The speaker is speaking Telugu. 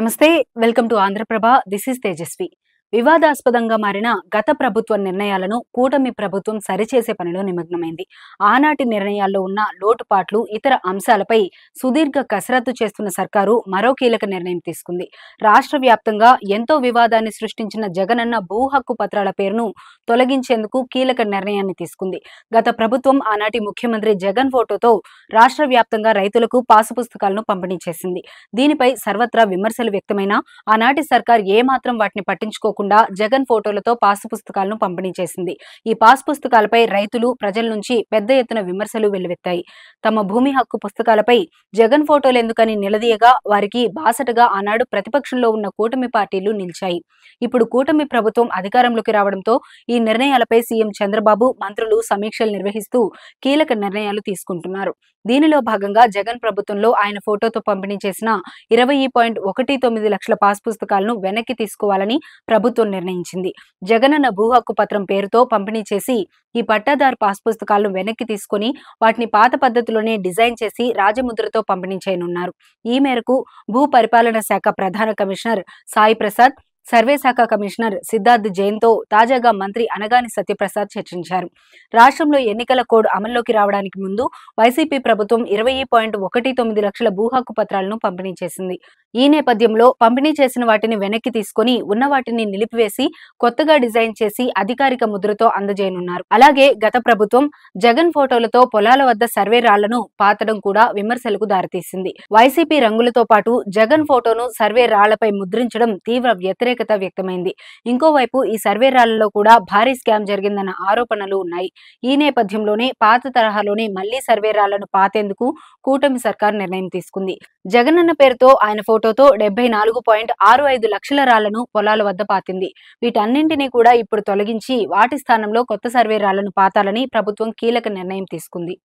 నమస్తే, welcome to Andhra Prabha. This is Tejaswi. వివాదాస్పదంగా మారిన గత ప్రభుత్వ నిర్ణయాలను కూటమి ప్రభుత్వం సరిచేసే పనిలో నిమగ్నమైంది. ఆనాటి నిర్ణయాల్లో ఉన్న లోటుపాట్లు, ఇతర అంశాలపై సుదీర్ఘ కసరత్తు చేస్తున్న సర్కారు మరో కీలక నిర్ణయం తీసుకుంది. రాష్ట్ర వ్యాప్తంగా ఎంతో వివాదాన్ని సృష్టించిన జగనన్న భూ హక్కు పత్రాల పేరును తొలగించేందుకు కీలక నిర్ణయాన్ని తీసుకుంది. గత ప్రభుత్వం ఆనాటి ముఖ్యమంత్రి జగన్ ఫోటోతో రాష్ట్ర వ్యాప్తంగా రైతులకు పాసు పుస్తకాలను పంపిణీ చేసింది. దీనిపై సర్వత్రా విమర్శలు వ్యక్తమైనా ఆనాటి సర్కార్ ఏమాత్రం వాటిని పట్టించుకోకుండా జగన్ ఫోటోలతో పాసు పుస్తకాలను పంపిణీ చేసింది. ఈ పాస్ పుస్తకాలపై రైతులు, ప్రజల నుంచి పెద్ద ఎత్తున విమర్శలు వెల్లువెత్తాయి. తమ భూమి హక్కు పుస్తకాలపై జగన్ ఫోటోలు ఎందుకని నిలదీయగా వారికి బాసటగా ఆనాడు ప్రతిపక్షంలో ఉన్న కూటమి పార్టీలు నిలిచాయి. ఇప్పుడు కూటమి ప్రభుత్వం అధికారంలోకి రావడంతో ఈ నిర్ణయాలపై సీఎం చంద్రబాబు, మంత్రులు సమీక్షలు నిర్వహిస్తూ కీలక నిర్ణయాలు తీసుకుంటున్నారు. దీనిలో భాగంగా జగన్ ప్రభుత్వంలో ఆయన ఫోటోతో పంపిణీ చేసిన 20.19 లక్షల పాస్ పుస్తకాలను వెనక్కి తీసుకోవాలని ప్రభుత్వం నిర్ణయించింది. జగనన్న భూ హక్కు పత్రం పేరుతో పంపిణీ చేసి ఈ పట్టాదారు పాస్ పుస్తకాలను వెనక్కి తీసుకుని వాటిని పాత పద్ధతిలోనే డిజైన్ చేసి రాజముద్రతో పంపిణీ చేయనున్నారు. ఈ మేరకు భూ పరిపాలన శాఖ ప్రధాన కమిషనర్ సాయి ప్రసాద్, సర్వే శాఖ కమిషనర్ సిద్ధార్థ్ జైన్ తో తాజాగా మంత్రి అనగాని సత్యప్రసాద్ చర్చించారు. రాష్ట్రంలో ఎన్నికల కోడ్ అమల్లోకి రావడానికి ముందు వైసీపీ ప్రభుత్వం 20.19 లక్షల భూ హక్కు పత్రాలను పంపిణీ చేసింది. ఈ నేపథ్యంలో పంపిణీ చేసిన వాటిని వెనక్కి తీసుకుని ఉన్న వాటిని నిలిపివేసి కొత్తగా డిజైన్ చేసి అధికారిక ముద్రతో అందజేయనున్నారు. అలాగే గత ప్రభుత్వం జగన్ ఫోటోలతో పొలాల వద్ద సర్వే రాళ్లను పాతడం కూడా విమర్శలకు దారితీసింది. వైసీపీ రంగులతో పాటు జగన్ ఫోటోను సర్వే రాళ్లపై ముద్రించడం తీవ్ర వ్యతిరేకత వ్యక్తమైంది. ఇంకోవైపు ఈ సర్వే రాళ్లలో కూడా భారీ స్కామ్ జరిగిందన్న ఆరోపణలు ఉన్నాయి. ఈ నేపథ్యంలోనే పాత తరహాలోనే మళ్లీ సర్వే రాళ్లను పాతేందుకు కూటమి సర్కార్ నిర్ణయం తీసుకుంది. జగనన్న పేరుతో ఆయన ఫోటోతో 74.65 లక్షల రాళ్లను పొలాల వద్ద పాతింది. వీటన్నింటినీ కూడా ఇప్పుడు తొలగించి వాటి స్థానంలో కొత్త సర్వే రాళ్లను పాతాలని ప్రభుత్వం కీలక నిర్ణయం తీసుకుంది.